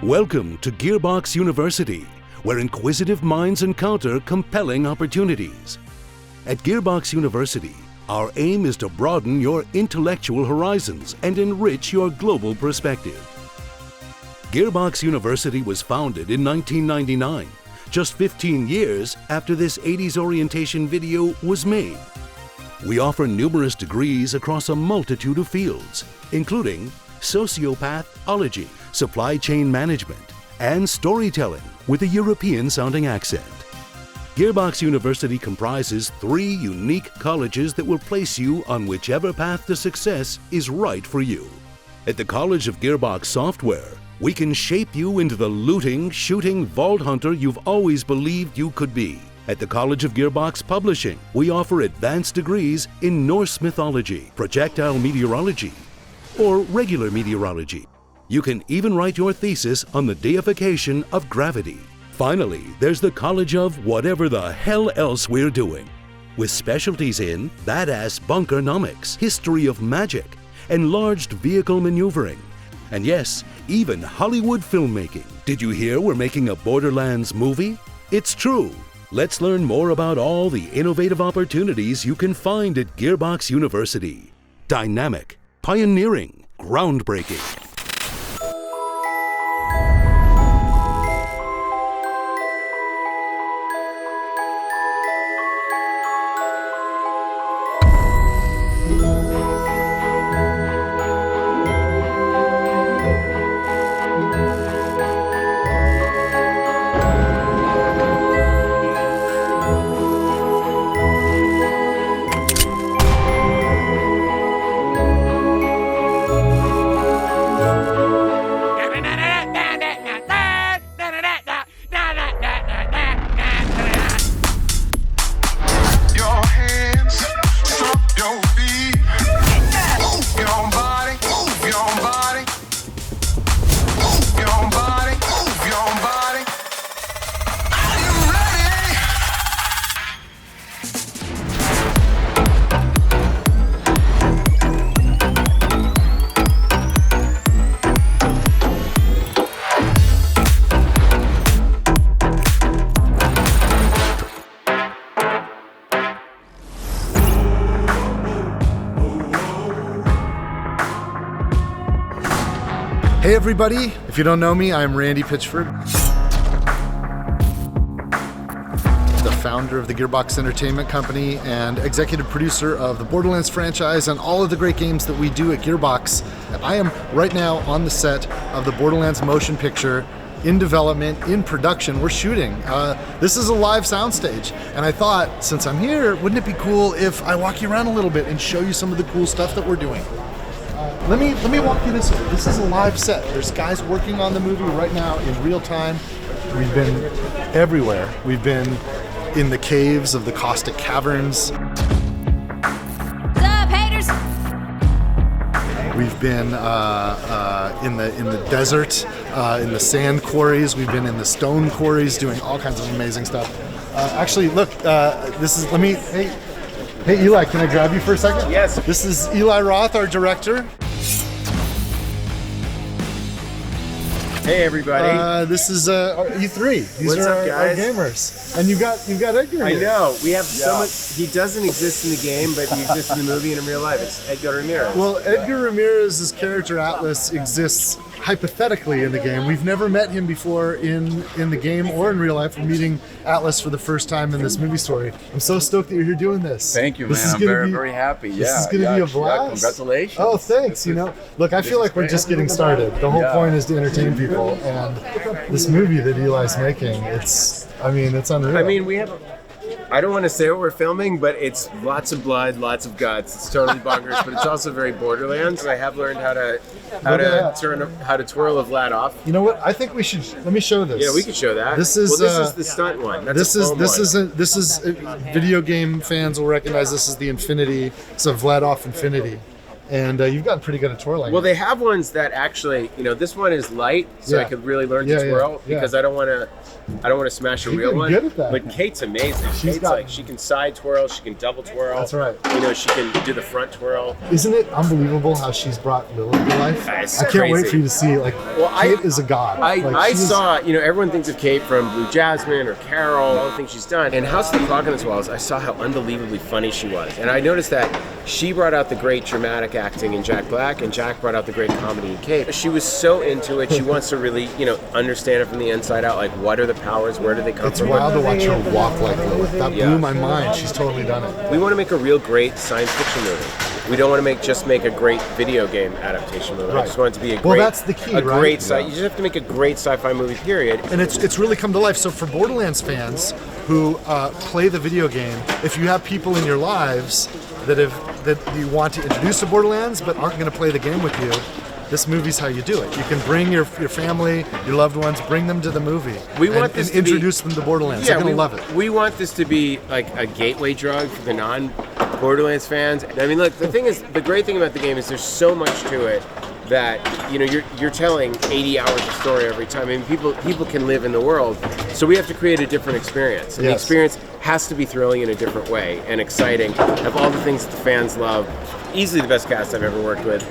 Welcome to Gearbox University, where inquisitive minds encounter compelling opportunities. At Gearbox University, our aim is to broaden your intellectual horizons and enrich your global perspective. Gearbox University was founded in 1999, just 15 years after this 80s orientation video was made. We offer numerous degrees across a multitude of fields, including sociopathology, supply chain management, and storytelling with a European-sounding accent. Gearbox University comprises 3 unique colleges that will place you on whichever path to success is right for you. At the College of Gearbox Software, we can shape you into the looting, shooting vault hunter you've always believed you could be. At the College of Gearbox Publishing, we offer advanced degrees in Norse mythology, projectile meteorology, or regular meteorology. You can even write your thesis on the deification of gravity. Finally, there's the College of whatever the hell else we're doing, with specialties in badass bunkernomics, history of magic, enlarged vehicle maneuvering, and yes, even Hollywood filmmaking. Did you hear we're making a Borderlands movie? It's true. Let's learn more about all the innovative opportunities you can find at Gearbox University. Dynamic, pioneering, groundbreaking. Hey everybody, if you don't know me, I'm Randy Pitchford, the founder of the Gearbox Entertainment Company and executive producer of the Borderlands franchise and all of the great games that we do at Gearbox. And I am right now on the set of the Borderlands motion picture, in development, in production. We're shooting. This is a live soundstage, and I thought, since I'm here, wouldn't it be cool if I walk you around a little bit and show you some of the cool stuff that we're doing? Let me walk you this way. This is a live set. There's guys working on the movie right now in real time. We've been everywhere. We've been in the caves of the caustic caverns. What's up, haters? We've been in the desert, in the sand quarries. We've been in the stone quarries, doing all kinds of amazing stuff. Actually, look. Hey Eli, can I grab you for a second? Yes. This is Eli Roth, our director. Hey everybody. This is E3. These What's are up, guys? our gamers. And you've got Edgar I here. know. We have so much. He doesn't exist in the game, but he exists in the movie and in real life. It's Edgar Ramirez. Well, Edgar Ramirez's character Atlas exists hypothetically in the game. We've never met him before in the game or in real life. We're meeting Atlas for the first time in this movie story. I'm so stoked that you're here doing this. Thank you, man. This is I'm gonna very happy. This is going to be a blast. Yeah, congratulations. Oh, thanks. Look, I feel like we're just getting started. The whole point is to entertain people, and this movie that Eli's making, it's unreal. I mean, we have. I don't want to say what we're filming, but it's lots of blood, lots of guts. It's totally bonkers, but it's also very Borderlands. I have learned how to twirl a Vlad off. You know what? I think we should. Let me show this. Yeah, we could show that. This is the stunt one. That's this is video game fans will recognize this as the Infinity. It's a Vlad off Infinity. And you've gotten pretty good at twirling. Well, they have ones that actually, this one is light, so I could really learn to twirl because I don't want to smash a real one. Good at that. But Kate's amazing. She can side twirl, she can double twirl. That's right. She can do the front twirl. Isn't it unbelievable how she's brought Lily to life? I can't wait for you to see. Kate is a god. I saw, everyone thinks of Kate from Blue Jasmine or Carol, all the things she's done. And House of the Clock on the Walls, I saw how unbelievably funny she was. And I noticed that she brought out the great dramatic acting in Jack Black, and Jack brought out the great comedy in Kate. She was so into it. She wants to really, understand it from the inside out. Like, what are the powers? Where do they come from? It's wild to watch her walk like Lilith. That blew my mind. She's totally done it. We want to make a real great science fiction movie. We don't want to just make a great video game adaptation movie. Right. I just want it to be a great. Well, that's the key, right? You just have to make a great sci-fi movie. Period. And it's really come to life. So for Borderlands who play the video game, if you have people in your lives that you want to introduce to Borderlands but aren't going to play the game with you, this movie's how you do it. You can bring your family, your loved ones, bring them to the movie. We want this to introduce them to Borderlands. They're going to love it. We want this to be like a gateway drug for the non-Borderlands fans. I mean, look, the great thing about the game is there's so much to it that you're telling 80 hours of story every time. I mean, people can live in the world, so we have to create a different experience. And the experience has to be thrilling in a different way and exciting. Have all the things that the fans love. Easily the best cast I've ever worked with,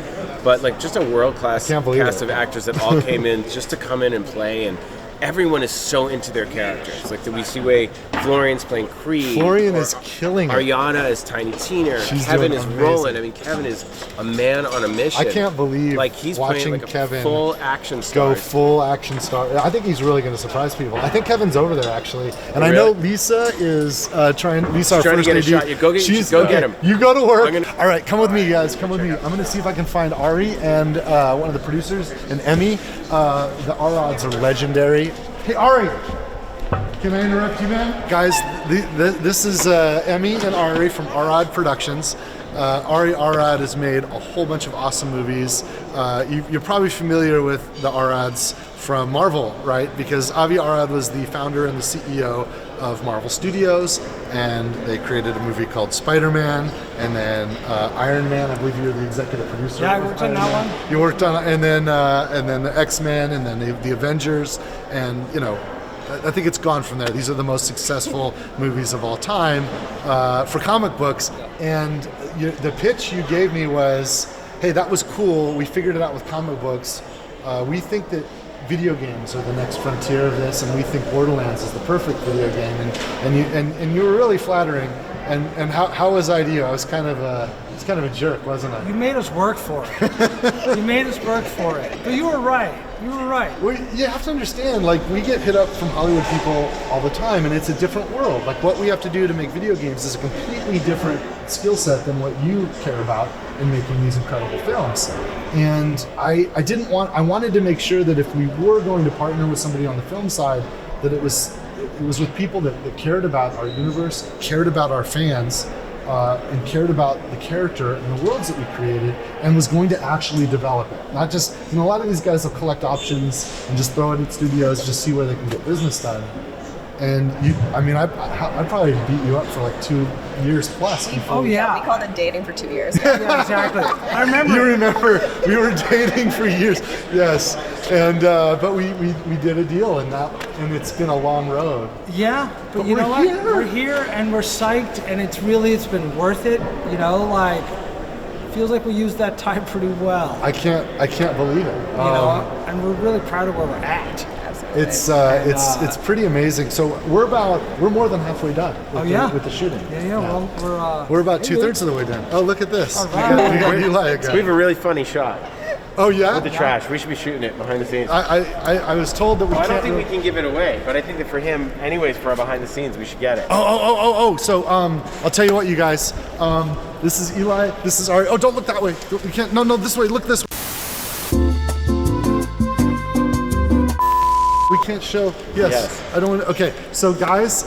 but just a world-class cast of actors that all came in just to come in and play, and everyone is so into their characters. Like, we see way Florian's playing Creed. Florian is killing it. Ariana is Tiny Tina. Kevin is rolling. I mean, Kevin is a man on a mission. I can't believe he's watching playing Kevin a full action star. Go full action star. I think he's really going to surprise people. I think Kevin's over there actually, and I know Lisa is trying. Lisa, our trying first to get a AD, shot. Go get him. You go to work. All right, come with me, guys. Come with me. I'm going to see if I can find Ari and one of the producers and Emmy. The R-Odds are legendary. Hey, Ari, can I interrupt you, man? Guys, this is Emmy and Ari from R-Odd Productions. Ari Arad has made a whole bunch of awesome movies. You're probably familiar with the R-Odds from Marvel, right? Because Avi Arad was the founder and the CEO of Marvel Studios, and they created a movie called Spider-Man, and then Iron Man. I believe you were the executive producer. Yeah, I worked on that one. You worked on, and then the X-Men, and then the Avengers, and I think it's gone from there. These are the most successful movies of all time for comic books. And the pitch you gave me was, hey, that was cool. We figured it out with comic books. We think that video games are the next frontier of this, and we think Borderlands is the perfect video game. And you were really flattering. And how was I to you? I was kind of a jerk, wasn't I? You made us work for it. You made us work for it. But you were right. You were right. Well, you have to understand, we get hit up from Hollywood people all the time, and it's a different world. What we have to do to make video games is a completely different skill set than what you care about in making these incredible films. And I wanted to make sure that if we were going to partner with somebody on the film side, that it was with people that cared about our universe, cared about our fans, and cared about the character and the worlds that we created, and was going to actually develop it. Not just, a lot of these guys will collect options and just throw it at studios, just see where they can get business done. And I'd probably beat you up for 2 years plus. Oh yeah, we called it dating for 2 years. Yeah, exactly. I remember. You remember? We were dating for years. Yes, and but we did a deal, and it's been a long road. Yeah, but you know what? We're here and we're psyched, and it's been worth it. Feels like we used that time pretty well. I can't believe it. And we're really proud of where we're at. It's pretty amazing. So we're more than halfway done with the shooting. Yeah. Well, we're about 2/3 of the way done. Oh, look at this. All right. We got Eli. So we have a really funny shot. Oh yeah. With the trash, we should be shooting it behind the scenes. I was told that we can't. I don't think we can give it away, but I think that for him, anyways, for our behind the scenes, we should get it. Oh. So I'll tell you what, you guys. This is Eli. This is Ari. Oh, don't look that way. We can't. No, this way. Look this way. We can't show. Yes. I don't want to. Okay. So guys,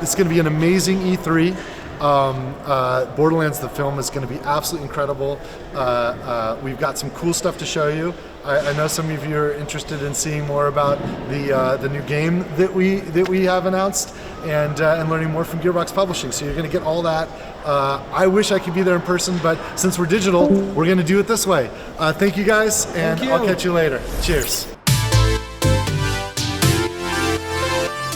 it's going to be an amazing E3. Borderlands the film is going to be absolutely incredible. We've got some cool stuff to show you. I know some of you are interested in seeing more about the new game that we have announced, and learning more from Gearbox Publishing. So you're going to get all that. I wish I could be there in person, but since we're digital, we're going to do it this way. Thank you guys, and I'll catch you later. Cheers.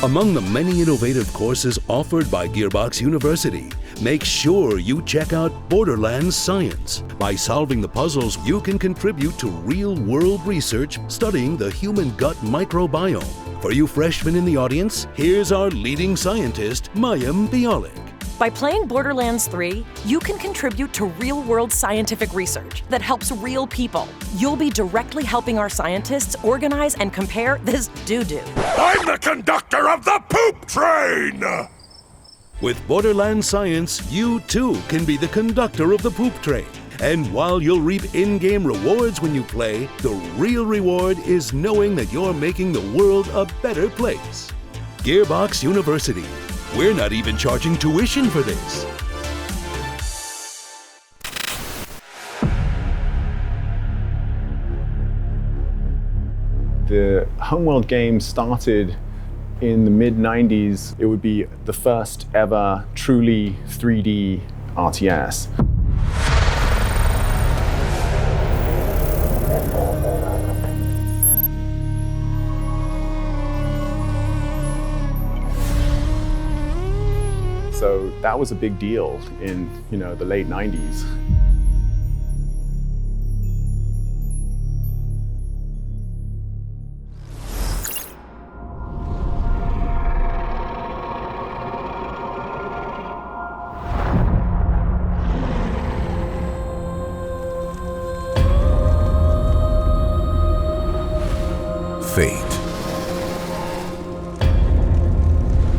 Among the many innovative courses offered by Gearbox University, make sure you check out Borderlands Science. By solving the puzzles, you can contribute to real-world research studying the human gut microbiome. For you freshmen in the audience, here's our leading scientist, Mayim Bialik. By playing Borderlands 3, you can contribute to real-world scientific research that helps real people. You'll be directly helping our scientists organize and compare this doo-doo. I'm the conductor of the poop train! With Borderlands Science, you too can be the conductor of the poop train. And while you'll reap in-game rewards when you play, the real reward is knowing that you're making the world a better place. Gearbox University. We're not even charging tuition for this. The Homeworld game started in the mid-90s. It would be the first ever truly 3D RTS. So that was a big deal in, the late 90s. Fate.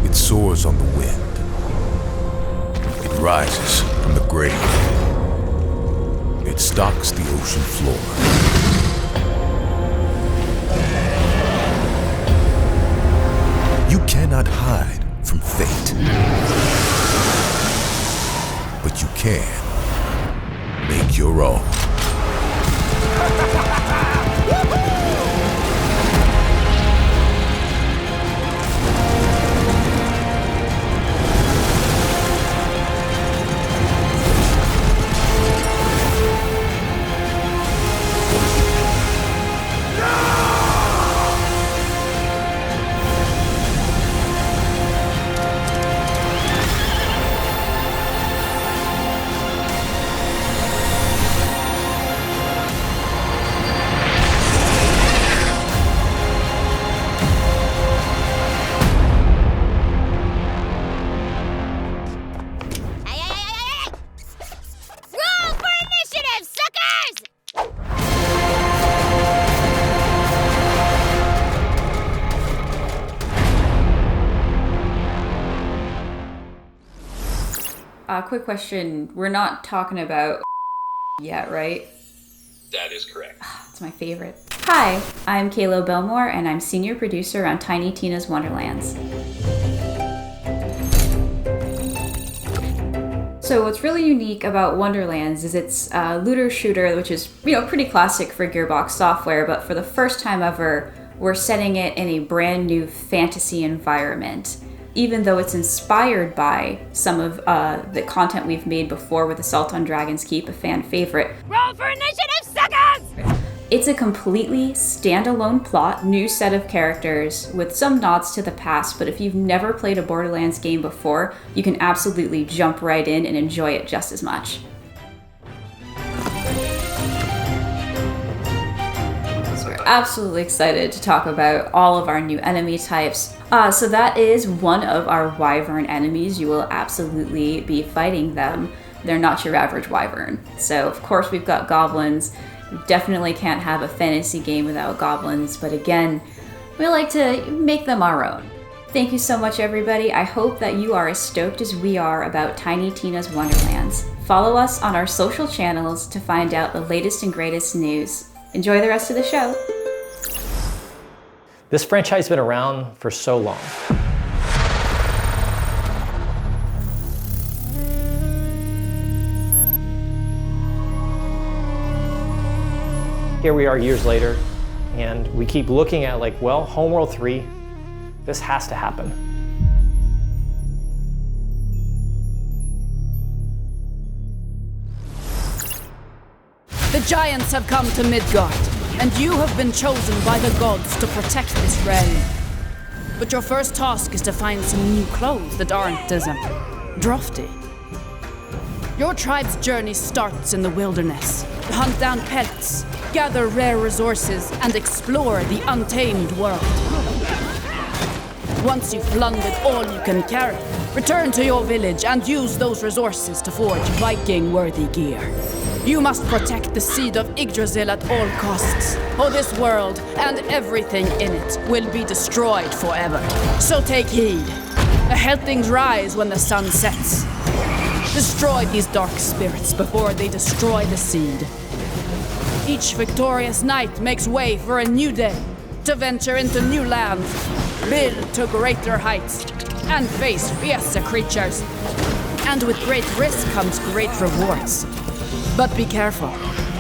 It soars on the wind. It rises from the grave. It stalks the ocean floor. You cannot hide from fate. But you can make your own. Quick question. We're not talking about yet, right? That is correct. It's my favorite. Hi, I'm Kayla Belmore, and I'm senior producer on Tiny Tina's Wonderlands. So what's really unique about Wonderlands is it's a looter shooter, which is, pretty classic for Gearbox software, but for the first time ever, we're setting it in a brand new fantasy environment. Even though it's inspired by some of the content we've made before with Assault on Dragon's Keep, a fan favorite. Roll for initiative, suckers! It's a completely standalone plot, new set of characters with some nods to the past, but if you've never played a Borderlands game before, you can absolutely jump right in and enjoy it just as much. So we're absolutely excited to talk about all of our new enemy types. So that is one of our wyvern enemies. You will absolutely be fighting them. They're not your average wyvern. So of course we've got goblins. You definitely can't have a fantasy game without goblins, but again, we like to make them our own. Thank you so much, everybody. I hope that you are as stoked as we are about Tiny Tina's Wonderlands. Follow us on our social channels to find out the latest and greatest news. Enjoy the rest of the show. This franchise has been around for so long. here we are years later, and we keep looking at like, well, Homeworld 3, this has to happen. The giants have come to Midgard, and you have been chosen by the gods to protect this realm. But your first task is to find some new clothes that aren't as drafty. Your tribe's journey starts in the wilderness. Hunt down pelts, gather rare resources, and explore the untamed world. Once you've plundered all you can carry, return to your village and use those resources to forge Viking-worthy gear. You must protect the seed of Yggdrasil at all costs, or this world and everything in it will be destroyed forever. So take heed. The Heltings rise when the sun sets. Destroy these dark spirits before they destroy the seed. Each victorious knight makes way for a new day, to venture into new lands, build to greater heights, and face fiercer creatures. And with great risk comes great rewards. But be careful,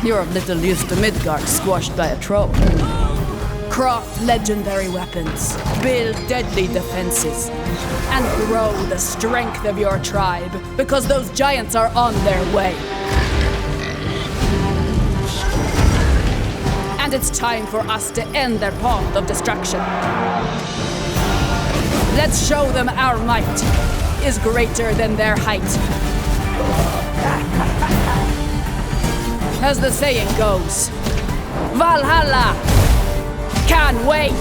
you're of little use to Midgard squashed by a troll. Craft legendary weapons, build deadly defenses, and grow the strength of your tribe, because those giants are on their way. And it's time for us to end their path of destruction. Let's show them our might is greater than their height. As the saying goes, Valhalla! Can't wait!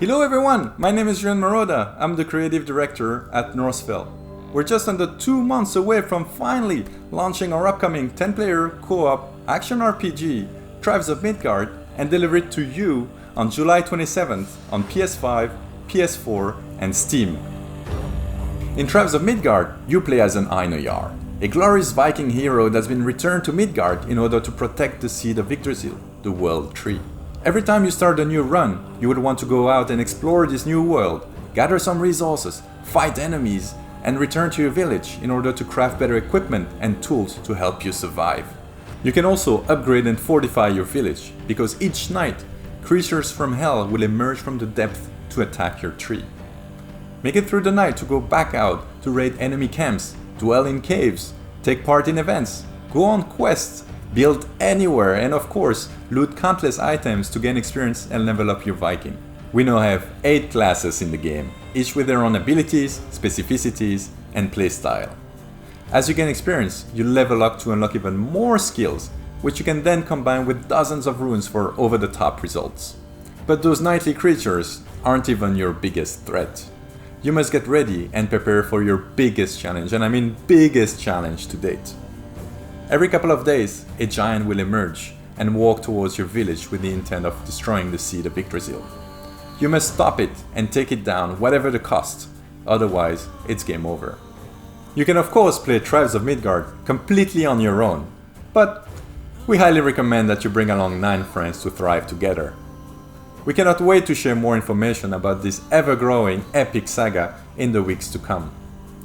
Hello everyone, my name is Johan Maroda. I'm the creative director at Northville. We're just under 2 months away from finally launching our upcoming 10-player co-op action RPG, Tribes of Midgard, and deliver it to you on July 27th on PS5, PS4, and Steam. In Tribes of Midgard, you play as an Einar, a glorious Viking hero that's been returned to Midgard in order to protect the seed of Yggdrasil, the World Tree. Every time you start a new run, you would want to go out and explore this new world, gather some resources, fight enemies, and return to your village in order to craft better equipment and tools to help you survive. You can also upgrade and fortify your village, because each night, creatures from hell will emerge from the depth to attack your tree. Make it through the night to go back out to raid enemy camps, dwell in caves, take part in events, go on quests, build anywhere, and of course, loot countless items to gain experience and level up your Viking. We now have 8 classes in the game, each with their own abilities, specificities, and playstyle. As you gain experience, you level up to unlock even more skills, which you can then combine with dozens of runes for over-the-top results. But those nightly creatures aren't even your biggest threat. You must get ready and prepare for your biggest challenge, and I mean biggest challenge to date. Every couple of days, a giant will emerge and walk towards your village with the intent of destroying the seed of Yggdrasil. You must stop it and take it down, whatever the cost, otherwise it's game over. You can of course play Tribes of Midgard completely on your own, but we highly recommend that you bring along 9 friends to thrive together. We cannot wait to share more information about this ever-growing epic saga in the weeks to come.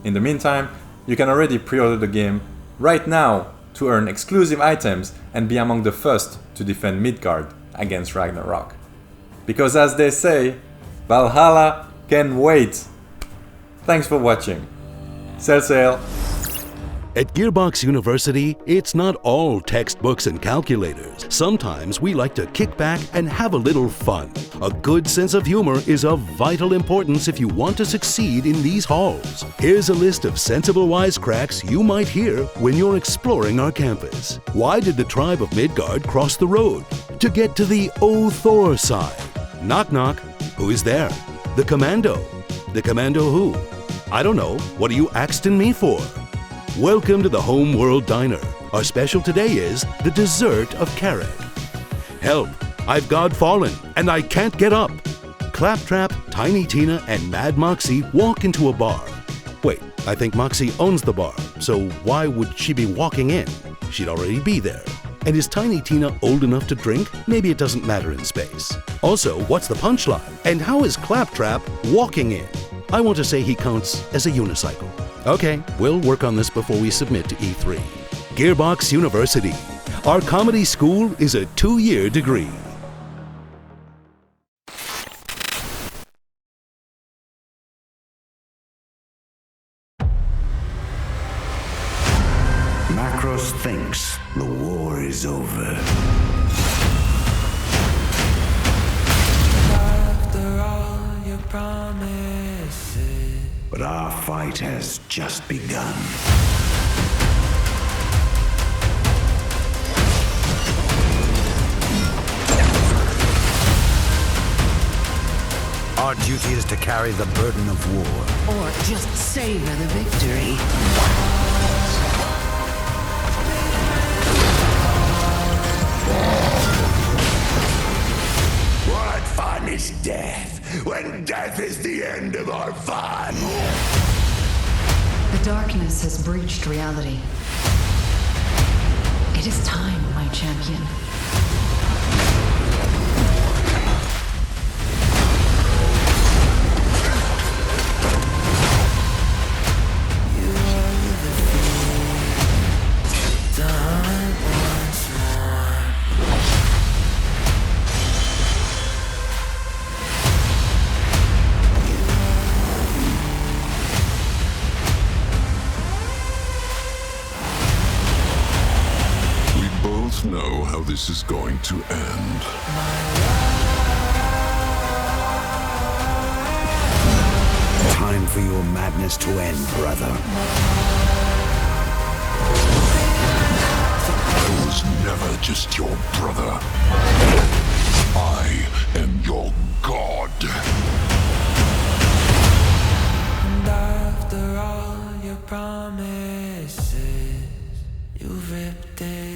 In the meantime, you can already pre-order the game right now to earn exclusive items and be among the first to defend Midgard against Ragnarok. Because as they say, Valhalla can wait! Thanks for watching. Sail! At Gearbox University, it's not all textbooks and calculators. Sometimes we like to kick back and have a little fun. A good sense of humor is of vital importance if you want to succeed in these halls. Here's a list of sensible wisecracks you might hear when you're exploring our campus. Why did the tribe of Midgard cross the road? To get to the Thor side. Knock knock. Who is there? The commando. The commando who? I don't know. What are you axing me for? Welcome to the Home World Diner. Our special today is the dessert of carrot. Help! I've God fallen, and I can't get up. Claptrap, Tiny Tina, and Mad Moxie walk into a bar. Wait, I think Moxie owns the bar, so why would she be walking in? She'd already be there. And is Tiny Tina old enough to drink? Maybe it doesn't matter in space. Also, what's the punchline? And how is Claptrap walking in? I want to say he counts as a unicycle. Okay, we'll work on this before we submit to E3. Gearbox University. Our comedy school is a 2-year degree. Macros thinks the war is over. After all your promises, but our fight has just begun. Our duty is to carry the burden of war. Or just savor the victory. What fun is death, when death is the end of our fun? The darkness has breached reality. It is time, my champion. Know how this is going to end. Time for your madness to end, brother. I was never just your brother. I am your god. And after all your promises, you've ripped it.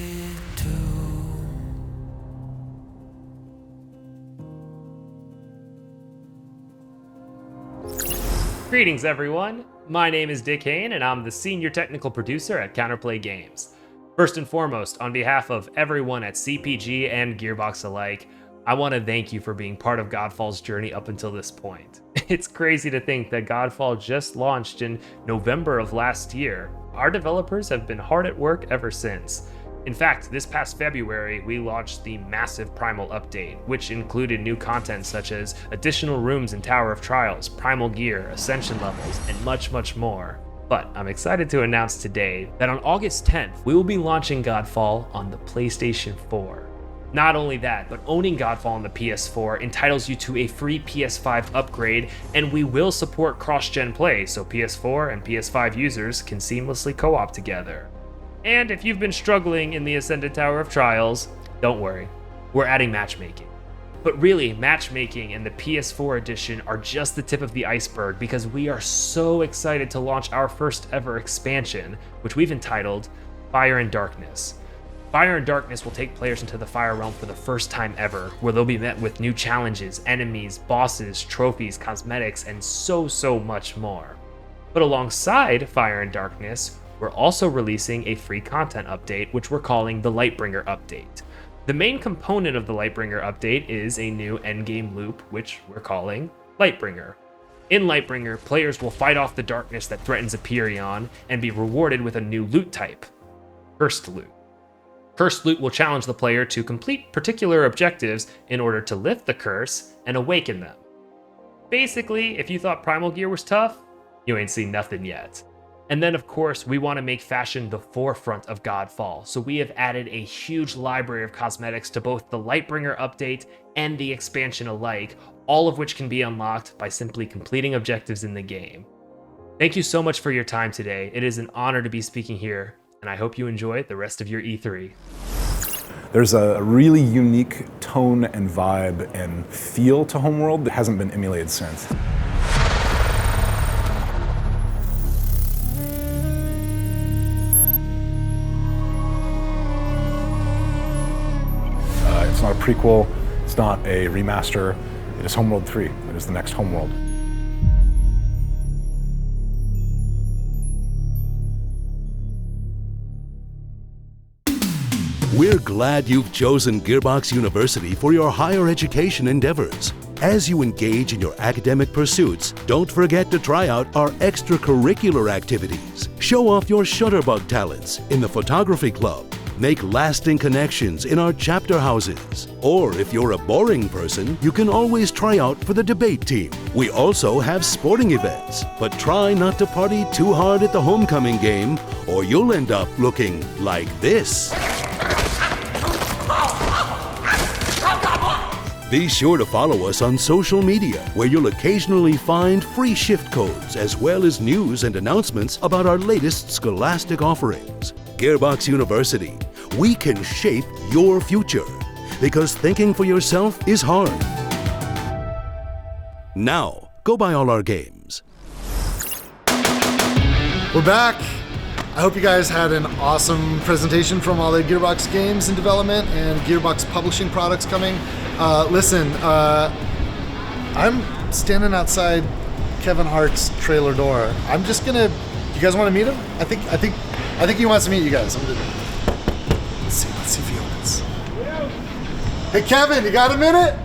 Greetings everyone, my name is Dick Hain and I'm the Senior Technical Producer at Counterplay Games. First and foremost, on behalf of everyone at CPG and Gearbox alike, I want to thank you for being part of Godfall's journey up until this point. It's crazy to think that Godfall just launched in November of last year. Our developers have been hard at work ever since. In fact, this past February, we launched the massive Primal update, which included new content such as additional rooms in Tower of Trials, Primal gear, Ascension levels, and much, much more. But I'm excited to announce today that on August 10th, we will be launching Godfall on the PlayStation 4. Not only that, but owning Godfall on the PS4 entitles you to a free PS5 upgrade, and we will support cross-gen play so PS4 and PS5 users can seamlessly co-op together. And if you've been struggling in the Ascended Tower of Trials, don't worry, we're adding matchmaking. But really, matchmaking and the PS4 edition are just the tip of the iceberg because we are so excited to launch our first ever expansion, which we've entitled Fire and Darkness. Fire and Darkness will take players into the Fire Realm for the first time ever, where they'll be met with new challenges, enemies, bosses, trophies, cosmetics, and so much more. But alongside Fire and Darkness, we're also releasing a free content update, which we're calling the Lightbringer update. The main component of the Lightbringer update is a new endgame loop, which we're calling Lightbringer. In Lightbringer, players will fight off the darkness that threatens Aperion and be rewarded with a new loot type, Cursed Loot. Cursed Loot will challenge the player to complete particular objectives in order to lift the curse and awaken them. Basically, if you thought Primal gear was tough, you ain't seen nothing yet. And then, of course, we want to make fashion the forefront of Godfall, so we have added a huge library of cosmetics to both the Lightbringer update and the expansion alike, all of which can be unlocked by simply completing objectives in the game. Thank you so much for your time today. It is an honor to be speaking here, and I hope you enjoy the rest of your E3. There's a really unique tone and vibe and feel to Homeworld that hasn't been emulated since. It's not a prequel, it's not a remaster, it is Homeworld 3. It is the next Homeworld. We're glad you've chosen Gearbox University for your higher education endeavors. As you engage in your academic pursuits, don't forget to try out our extracurricular activities. Show off your shutterbug talents in the photography club. Make lasting connections in our chapter houses. Or if you're a boring person, you can always try out for the debate team. We also have sporting events, but try not to party too hard at the homecoming game, or you'll end up looking like this. Be sure to follow us on social media, where you'll occasionally find free shift codes as well as news and announcements about our latest scholastic offerings. Gearbox University, we can shape your future, because thinking for yourself is hard. Now, go buy all our games. We're back. I hope you guys had an awesome presentation from all the Gearbox games in development and Gearbox publishing products coming. Listen, I'm standing outside Kevin Hart's trailer door. I'm just gonna. You guys want to meet him? I think he wants to meet you guys. Let's see if he opens. Hey Kevin, you got a minute?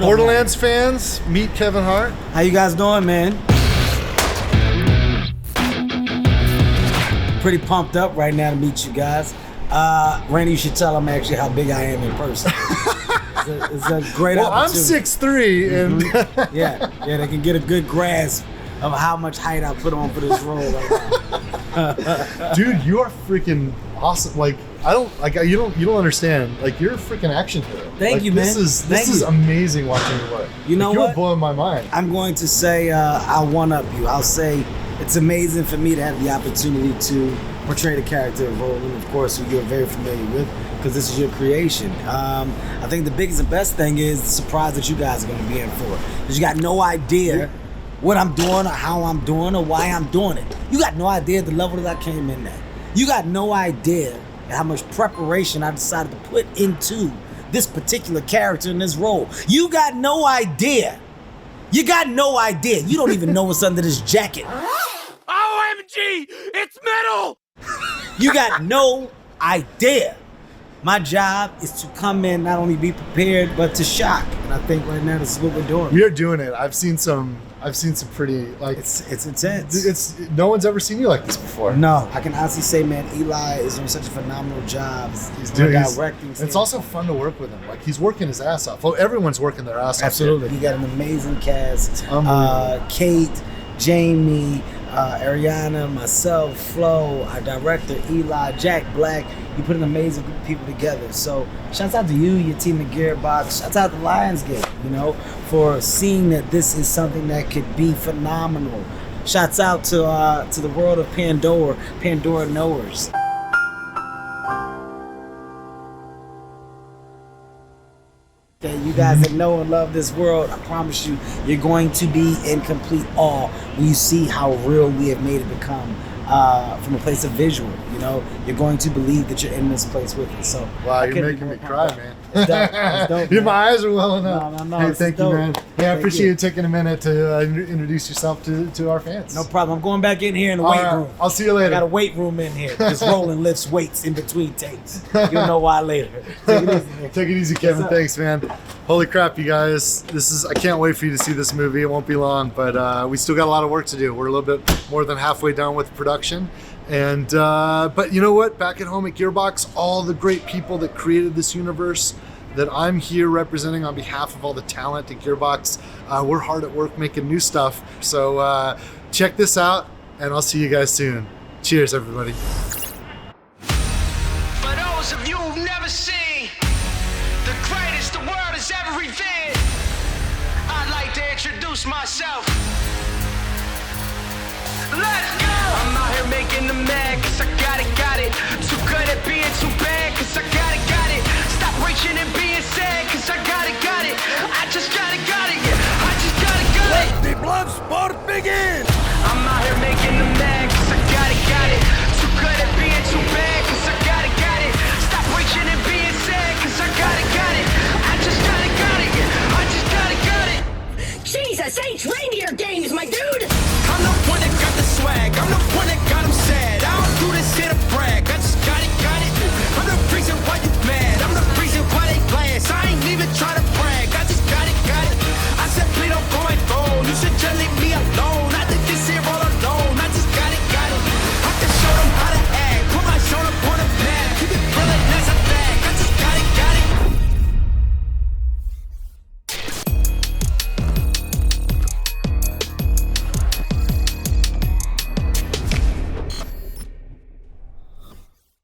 Borderlands fans, meet Kevin Hart. How you guys doing, man? Pretty pumped up right now to meet you guys. Randy, you should tell them actually how big I am in person. It's a great opportunity. I'm 6'3", and yeah, they can get a good grasp of how much height I put on for this role right now. Dude, you are freaking awesome. Like, you don't understand. Like, you're a freaking action hero. Thank you, man. This is amazing watching your work. You know what? You're blowing my mind. I'm going to say I'll one-up you. I'll say it's amazing for me to have the opportunity to portray the character of Roland, of course, who you're very familiar with, because this is your creation. I think the biggest and best thing is the surprise that you guys are going to be in for. Because you got no idea what I'm doing or how I'm doing or why I'm doing it. You got no idea the level that I came in at. You got no idea how much preparation I decided to put into this particular character in this role. You got no idea. You got no idea. You don't even know what's under this jacket. OMG! It's metal! You got no idea. My job is to come in, not only be prepared, but to shock. And I think right now this is what we're doing. We are doing it. I've seen some pretty, like, it's intense. No one's ever seen you like this before. No, I can honestly say, man, Eli is doing such a phenomenal job. He's directing. It's also fun to work with him. Like, he's working his ass off. Well, everyone's working their ass off. Absolutely. You got an amazing cast. Kate, Jamie, Ariana, myself, Flo, our director, Eli, Jack Black. You put an amazing group of people together. So shouts out to you, your team at Gearbox. Shouts out to Lionsgate, for seeing that this is something that could be phenomenal. Shouts out to the world of Pandora knowers. Okay, you guys that know and love this world, I promise you, you're going to be in complete awe when you see how real we have made it become from a place of visual. You're going to believe that you're in this place with us. So wow, you're making me cry, man. It's dope, man. My eyes are welling up. No, hey, thank you, man. Hey, I appreciate you you taking a minute to introduce yourself to our fans. No problem. I'm going back in here in the weight room. I'll see you later. I got a weight room in here. Just Roland lifts weights in between takes. You'll know why later. Take it easy, man. Take it easy, Kevin. Thanks, man. Holy crap, you guys. I can't wait for you to see this movie. It won't be long, but we still got a lot of work to do. We're a little bit more than halfway done with production. And but you know what? Back at home at Gearbox, all the great people that created this universe that I'm here representing on behalf of all the talent at Gearbox, we're hard at work making new stuff. So check this out, and I'll see you guys soon. Cheers, everybody. For those of you who've never seen the greatest the world has ever revered, I'd like to introduce myself. Let's go! I'm out here making the mag, 'cause I